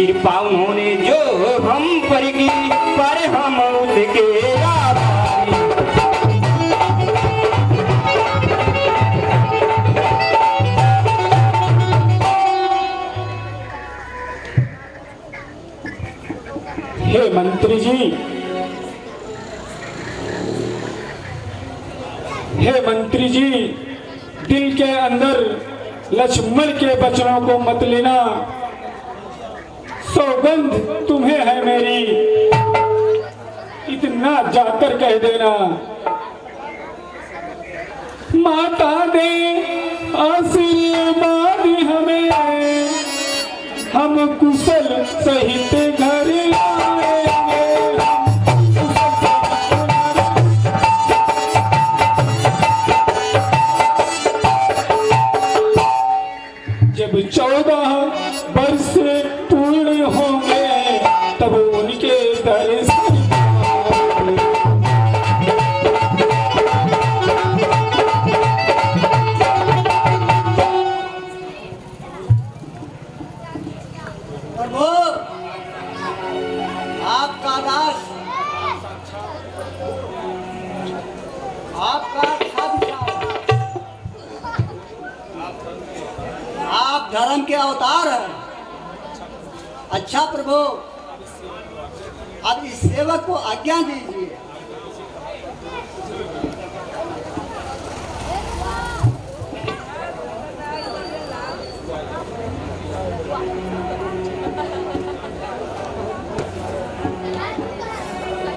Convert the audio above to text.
कृपा उन्होंने जो हम पर की, पर हम उसके आभारी। हे मंत्री जी, हे मंत्री जी, दिल के अंदर लक्ष्मण के वचनों को मत लेना। सौगंध तुम्हें है मेरी, इतना जाकर कह देना। माता दे आशीर्वाद हमें, हम कुशल सहित घर आएंगे। जब 14 वर्ष पूर्ण होंगे तब उनके दर्शन। प्रभु, आपका दास, आपका आप धर्म के अवतार हैं। अच्छा प्रभु, अब इस सेवक को आज्ञा दीजिए।